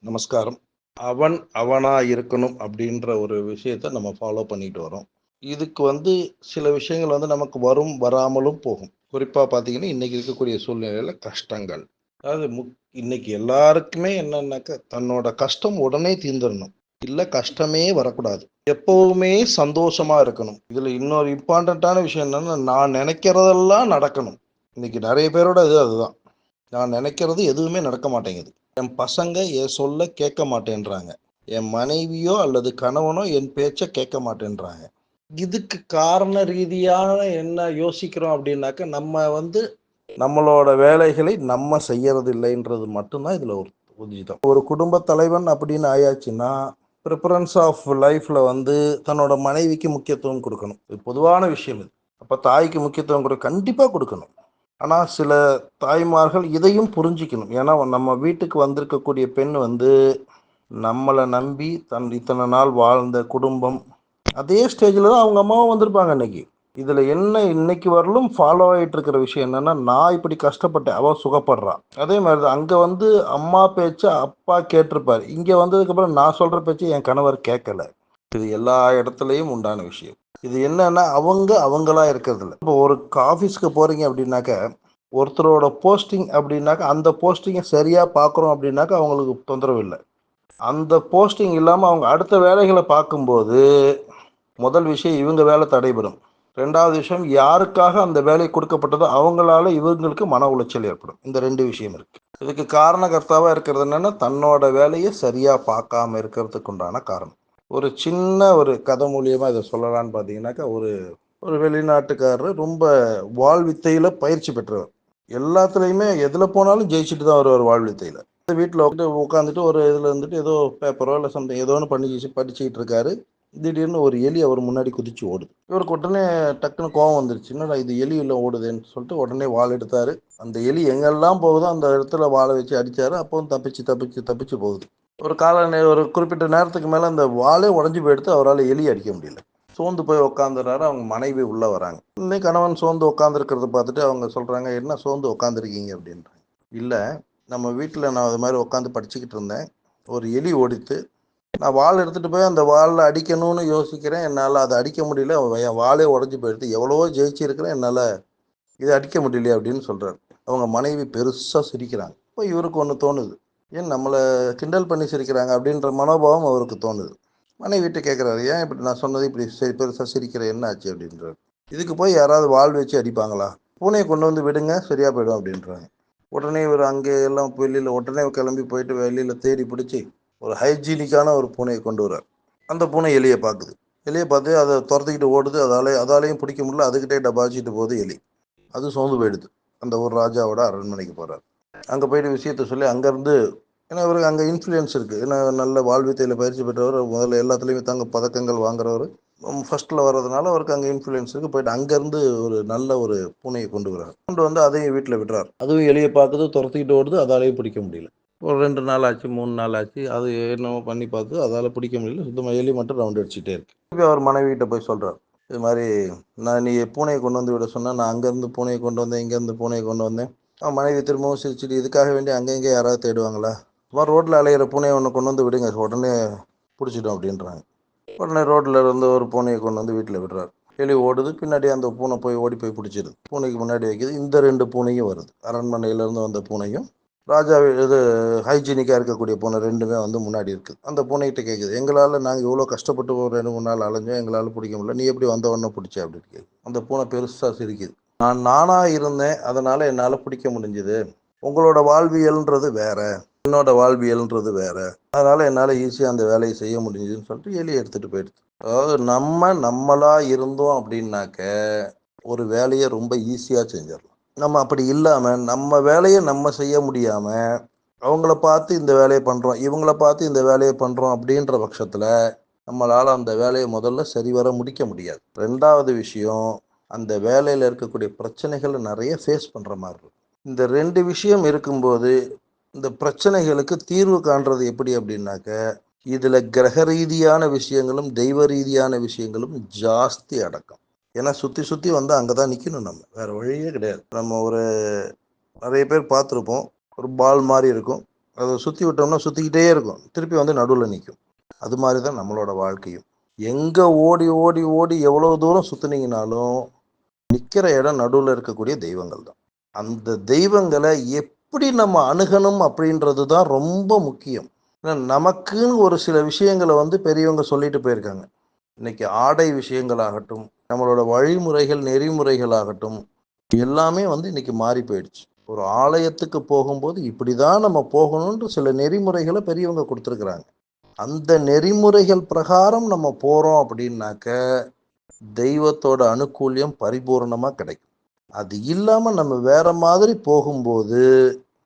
நமஸ்காரம். அவன் அவனா இருக்கணும் அப்படின்ற ஒரு விஷயத்த நம்ம ஃபாலோ பண்ணிட்டு வரோம். இதுக்கு சில விஷயங்கள் நமக்கு வரும், வராமலும் போகும். குறிப்பா பார்த்தீங்கன்னா, இன்னைக்கு இருக்கக்கூடிய சூழ்நிலையில கஷ்டங்கள். அதாவது இன்னைக்கு எல்லாருக்குமே என்னன்னாக்கா, தன்னோட கஷ்டம் உடனே தீர்ந்துரணும். இல்ல கஷ்டமே வரக்கூடாது. எப்பவுமே சந்தோஷமா இருக்கணும். இதுல இன்னொரு இம்பார்ட்டன்ட்டான விஷயம் என்னன்னா, நான் நினைக்கிறதெல்லாம் நடக்கணும். இன்னைக்கு நெறைய பேரோட அதுதான். நான் நினைக்கிறது எதுவுமே நடக்க மாட்டேங்குது. என் பசங்க என் சொல்ல கேட்க மாட்டேன்றாங்க. என் மனைவியோ அல்லது கணவனோ என் பேச்ச கேட்க மாட்டேன்றாங்க. இதுக்கு காரண ரீதியான என்ன யோசிக்கிறோம் அப்படின்னாக்க, நம்மளோட வேலைகளை நம்ம செய்யறது இல்லைன்றது மட்டும்தான் இதுல ஒரு உதிதம். ஒரு குடும்ப தலைவன் அப்படின்னு ஆயாச்சுன்னா, ப்ரிஃபரன்ஸ் ஆஃப் லைஃப்ல தன்னோட மனைவிக்கு முக்கியத்துவம் கொடுக்கணும். இது பொதுவான விஷயம் இது. அப்ப தாய்க்கு முக்கியத்துவம் கண்டிப்பா கொடுக்கணும். ஆனா, சில தாய்மார்கள் இதையும் புரிஞ்சுக்கணும். ஏன்னா, நம்ம வீட்டுக்கு வந்திருக்கக்கூடிய பெண் நம்மள நம்பி இத்தனை நாள் வாழ்ந்த குடும்பம், அதே ஸ்டேஜ்ல தான் அவங்க அம்மாவும் வந்திருப்பாங்க அன்னைக்கு. இதுல என்ன இன்னைக்கு வரலும் ஃபாலோ ஆயிட்டு இருக்கிற விஷயம் என்னன்னா, நான் இப்படி கஷ்டப்பட்டேன், அவ சுகப்படுறா. அதே மாதிரி தான் அங்க அம்மா பேச்ச அப்பா கேட்டிருப்பாரு. இங்க வந்ததுக்கப்புறம் நான் சொல்ற பேச்ச என் கணவர் கேட்கல. இது எல்லா இடத்துலயும் உண்டான விஷயம். இது என்னன்னா, அவங்களா இருக்கிறது இல்ல. இப்போ ஒரு ஆஃபீஸ்க்கு போறீங்க அப்படின்னாக்க, ஒருத்தரோட போஸ்டிங் அப்படின்னாக்க, அந்த போஸ்டிங்கை சரியா பார்க்குறோம் அப்படின்னாக்க அவங்களுக்கு தொந்தரவு இல்லை. அந்த போஸ்டிங் இல்லாம அவங்க அடுத்த வேலைகளை பார்க்கும்போது, முதல் விஷயம் இவங்க வேலை தடைபடும். 2வது விஷயம் யாருக்காக அந்த வேலை கொடுக்கப்பட்டதோ அவங்களால இவங்களுக்கு மன உளைச்சல் ஏற்படும். இந்த 2 விஷயம் இருக்கு. இதுக்கு காரணகர்த்தாவா இருக்கிறது என்னன்னா, தன்னோட வேலையை சரியா பார்க்காம இருக்கிறதுக்கு உண்டான காரணம். ஒரு சின்ன ஒரு கதை மூலியமா இதை சொல்லலான்னு பார்த்தீங்கன்னாக்கா, ஒரு ஒரு வெளிநாட்டுக்காரரு ரொம்ப வாழ்வித்தையில பயிற்சி பெற்றவர். எல்லாத்துலயுமே எதுல போனாலும் ஜெயிச்சுட்டு தான் வருவார் வாழ்வித்தையில. வீட்டில் உட்காந்துட்டு ஒரு இதுல ஏதோ பேப்பரோ இல்லை சம்திங் ஏதோ ஒன்று படிச்சுக்கிட்டு இருக்காரு. திடீர்னு ஒரு எலி அவர் முன்னாடி குதிச்சு ஓடுது. இவருக்கு உடனே டக்குன்னு கோவம் வந்துருச்சு. என்னடா இது எலி இல்லை ஓடுதுன்னு சொல்லிட்டு உடனே வாள் எடுத்தாரு. அந்த எலி எங்கெல்லாம் போகுதோ அந்த இடத்துல வாளை வச்சு அடிச்சாரு. அப்பவும் தப்பிச்சு தப்பிச்சு தப்பிச்சு போகுது. ஒரு குறிப்பிட்ட நேரத்துக்கு மேல அந்த வாளே உடஞ்சி போயிடுத்து. அவரால் எலி அடிக்க முடியல. சோர்ந்து போய் உட்காந்துறாரு. அவங்க மனைவி உள்ள வராங்க. இன்னைக்கு கணவன் சோர்ந்து உட்காந்துருக்கிறத பார்த்துட்டு அவங்க சொல்றாங்க, என்ன சோர்ந்து உட்காந்துருக்கீங்க அப்படின்றாங்க. இல்ல, நம்ம வீட்டில் நான் அது மாதிரி உட்காந்து படிச்சுக்கிட்டு இருந்தேன். ஒரு எலி ஓடித்து. நான் வாள் எடுத்துட்டு போய் அந்த வாளில் அடிக்கணும்னு யோசிக்கிறேன். என்னால் அதை அடிக்க முடியல. என் வாளே உடஞ்சி போயிடுது. எவ்வளவோ ஜெயிச்சிருக்கிறேன், என்னால் இதை அடிக்க முடியலையே அப்படின்னு சொல்றாரு. அவங்க மனைவி பெருசா சிரிக்கிறாங்க. இப்போ இவருக்கு ஒன்று தோணுது, ஏன் நம்மளை கிண்டல் பண்ணி சிரிக்கிறாங்க அப்படின்ற மனோபாவம் அவருக்கு தோணுது. மனைவிட்ட கேட்குறாரு, ஏன் இப்படி நான் சொன்னது இப்படி பெருசாக சிரிக்கிற, என்ன ஆச்சு அப்படின்றாரு. இதுக்கு போய் யாராவது வாள் வச்சு அடிப்பாங்களா? பூனையை கொண்டு வந்து விடுங்க, சரியா போயிடும் அப்படின்றாங்க. உடனே இவர் அங்கே எல்லாம் வெளியில் உடனே கிளம்பி போயிட்டு வெளியில் தேடி பிடிச்சி ஒரு ஹைஜீனிக்கான ஒரு பூனையை கொண்டு வர்றார். அந்த பூனை எலியை பார்க்குது. எலியை பார்த்து அதை துரத்திக்கிட்டு ஓடுது. அதாலையும் பிடிக்க முடியல. அதுக்கிட்டே டபாச்சிட்டு போகுது எலி. அது சோர்ந்து போயிடுது. அந்த ஒரு ராஜாவோட அரண்மனைக்கு போகிறார். அங்கே போயிட்டு விஷயத்த சொல்லி அங்கேருந்து, ஏன்னா இவருக்கு அங்கே இன்ஃப்ளூயன்ஸ் இருக்குது. ஏன்னா நல்ல வாழ்வித்தையில் பயிற்சி பெற்றவர், முதல்ல எல்லாத்துலேயுமே பதக்கங்கள் வாங்குறவர், ஃபர்ஸ்ட்டில் வர்றதுனால அவருக்கு அங்கே இன்ஃப்ளூயன்ஸ் இருக்குது. போயிட்டு அங்கேருந்து ஒரு நல்ல ஒரு பூனையை கொண்டு வர்றார். கொண்டு அதையும் வீட்டில் விடுறார். அதுவும் எலியை பார்க்குது, துரத்திக்கிட்டு ஓடுது. அதாலையும் பிடிக்க முடியல. ஒரு 2 நாள் ஆச்சு, 3 நாள் ஆச்சு. அது என்னமோ பண்ணி பார்த்து அதால் பிடிக்க முடியல. சுத்தமாக எலி மட்டும் ரவுண்ட் அடிச்சுட்டே இருக்கு. இப்போ அவர் மனைவிகிட்ட போய் சொல்கிறார், இது மாதிரி நீ பூனையை கொண்டு வந்து விட சொன்னால் நான் அங்கேருந்து பூனையை கொண்டு வந்தேன், இங்கேருந்து பூனையை கொண்டு வந்தேன். மனைவி திரும்பவும் சிரிச்சுட்டு, இதுக்காக வேண்டி அங்கங்கே யாராவது தேடுவாங்களா? சும்மா ரோட்டில் அலையிற பூனையை ஒன்று கொண்டு வந்து விடுங்க, உடனே பிடிச்சிட்டோம் அப்படின்றாங்க. உடனே ரோட்டில் இருந்து ஒரு பூனையை கொண்டு வந்து வீட்டில் விடுறாரு. எலி ஓடுது. பின்னாடி அந்த பூனை ஓடி போய் பிடிச்சிருது. பூனைக்கு முன்னாடி வைக்கிது. இந்த 2 பூனையும் வருது. அரண்மனையிலேருந்து வந்த பூனையும், ராஜா இது ஹைஜீனிக்காக இருக்கக்கூடிய பூனை 2மே முன்னாடி இருக்குது. அந்த பூனைகிட்ட கேட்குது, எங்களால் நாங்கள் இவ்வளோ கஷ்டப்பட்டு ஒரு 2-3 நாள் அலைஞ்சோம், எங்களால் பிடிக்க முடியல, நீ எப்படி வந்தவொடனே பிடிச்ச அப்படின்னு கேட்குது. அந்த பூனை பெருசாக சிரிக்குது. நானாக இருந்தேன், அதனால் என்னால் பிடிக்க முடிஞ்சுது. உங்களோட வாழ்வியல்ன்றது வேற, என்னோட வாழ்வியல்ன்றது வேற. அதனால் என்னால் ஈஸியாக அந்த வேலையை செய்ய முடிஞ்சுதுன்னு சொல்லிட்டு எலியை எடுத்துகிட்டு போயிடுது. அதாவது நம்மளா இருந்தோம் அப்படின்னாக்க ஒரு வேலையை ரொம்ப ஈஸியாக செஞ்சிடலாம். நம்ம அப்படி இல்லாமல் நம்ம வேலையை நம்ம செய்ய முடியாமல் அவங்கள பார்த்து இந்த வேலையை பண்ணுறோம், இவங்கள பார்த்து இந்த வேலையை பண்ணுறோம் அப்படின்ற பட்சத்தில் நம்மளால் அந்த வேலையை முதல்ல சரிவர முடிக்க முடியாது. 2வது விஷயம், அந்த வேலையில் இருக்கக்கூடிய பிரச்சனைகளை நிறைய ஃபேஸ் பண்ணுற மாதிரி இருக்கும். இந்த 2 விஷயம் இருக்கும்போது இந்த பிரச்சனைகளுக்கு தீர்வு காண்றது எப்படி அப்படின்னாக்க, இதில் கிரக ரீதியான விஷயங்களும் தெய்வ ரீதியான விஷயங்களும் ஜாஸ்தி அடக்கம். ஏன்னா சுற்றி சுற்றி அங்கே தான் நிற்கணும். நம்ம வேறு வழியே கிடையாது. நம்ம நிறைய பேர் பார்த்துருப்போம். ஒரு பால் மாதிரி இருக்கும். அதை சுற்றி விட்டோம்னா சுற்றிக்கிட்டே இருக்கும், திருப்பி வந்து நடுவில் நிற்கும். அது மாதிரி தான் நம்மளோட வாழ்க்கையும். எங்கே ஓடி ஓடி ஓடி எவ்வளோ தூரம் சுற்றுனீங்கனாலும் நிற்கிற இடம் நடுவில் இருக்கக்கூடிய தெய்வங்கள் தான். அந்த தெய்வங்களை எப்படி நம்ம அணுகணும் அப்படின்றது தான் ரொம்ப முக்கியம். ஏன்னா நமக்குன்னு ஒரு சில விஷயங்களை வந்து பெரியவங்க சொல்லிட்டு போயிருக்காங்க. இன்னைக்கு ஆடை விஷயங்களாகட்டும், நம்மளோட வழிமுறைகள் நெறிமுறைகளாகட்டும், எல்லாமே வந்து இன்னைக்கு மாறி போயிடுச்சு. ஒரு ஆலயத்துக்கு போகும்போது இப்படிதான் நம்ம போகணும்னு சில நெறிமுறைகளை பெரியவங்க கொடுத்துருக்குறாங்க. அந்த நெறிமுறைகள் பிரகாரம் நம்ம போறோம் அப்படின்னாக்க தெய்வத்தோட அனுகூல்யம் பரிபூர்ணமா கிடைக்கும். அது இல்லாம நம்ம வேற மாதிரி போகும்போது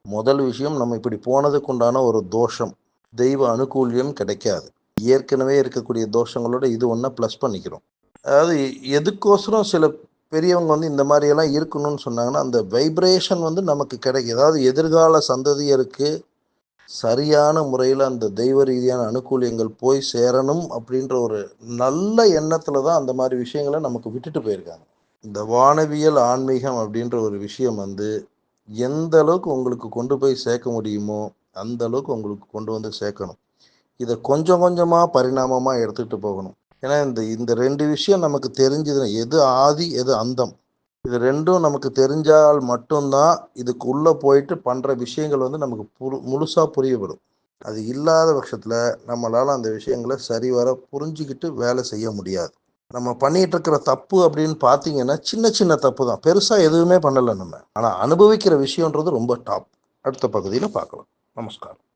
முதல் விஷயம், நம்ம இப்படி போனதுக்கு உண்டான ஒரு தோஷம், தெய்வ அனுகூல்யம் கிடைக்காது. ஏற்கனவே இருக்கக்கூடிய தோஷங்களோட இது ஒண்ணா ப்ளஸ் பண்ணிக்கிறோம். அதாவது எதுக்கோசரம் சில பெரியவங்க வந்து இந்த மாதிரி எல்லாம் இருக்கணும்னு சொன்னாங்கன்னா, அந்த வைப்ரேஷன் வந்து நமக்கு கிடைக்கும். அதாவது எதிர்கால சந்ததியருக்கு சரியான முறையில் அந்த தெய்வ ரீதியான அனுகூலியங்கள் போய் சேரணும் அப்படின்ற ஒரு நல்ல எண்ணத்துல தான் அந்த மாதிரி விஷயங்களை நமக்கு விட்டுட்டு போயிருக்காங்க. இந்த வானவியல் ஆன்மீகம் அப்படின்ற ஒரு விஷயம் வந்து எந்த அளவுக்கு உங்களுக்கு கொண்டு போய் சேர்க்க முடியுமோ அந்த அளவுக்கு உங்களுக்கு கொண்டு வந்து சேர்க்கணும். இதை கொஞ்சம் கொஞ்சமா பரிணாமமா எடுத்துட்டு போகணும். ஏன்னா இந்த இந்த ரெண்டு விஷயம் நமக்கு தெரிஞ்சதுன்னா, எது ஆதி எது அந்தம், இது ரெண்டும் நமக்கு தெரிஞ்சால் மட்டும்தான் இதுக்கு உள்ள போயிட்டு பண்ற விஷயங்கள் வந்து நமக்கு முழுசா புரியப்படும். அது இல்லாத பட்சத்துல நம்மளால அந்த விஷயங்களை சரிவர புரிஞ்சுக்கிட்டு வேலை செய்ய முடியாது. நம்ம பண்ணிட்டு இருக்கிற தப்பு அப்படின்னு பார்த்தீங்கன்னா, சின்ன சின்ன தப்பு தான், பெருசா எதுவுமே பண்ணல நம்ம. ஆனா அனுபவிக்கிற விஷயம்ன்றது ரொம்ப டாப். அடுத்த பகுதியில் பார்க்கலாம். நமஸ்காரம்.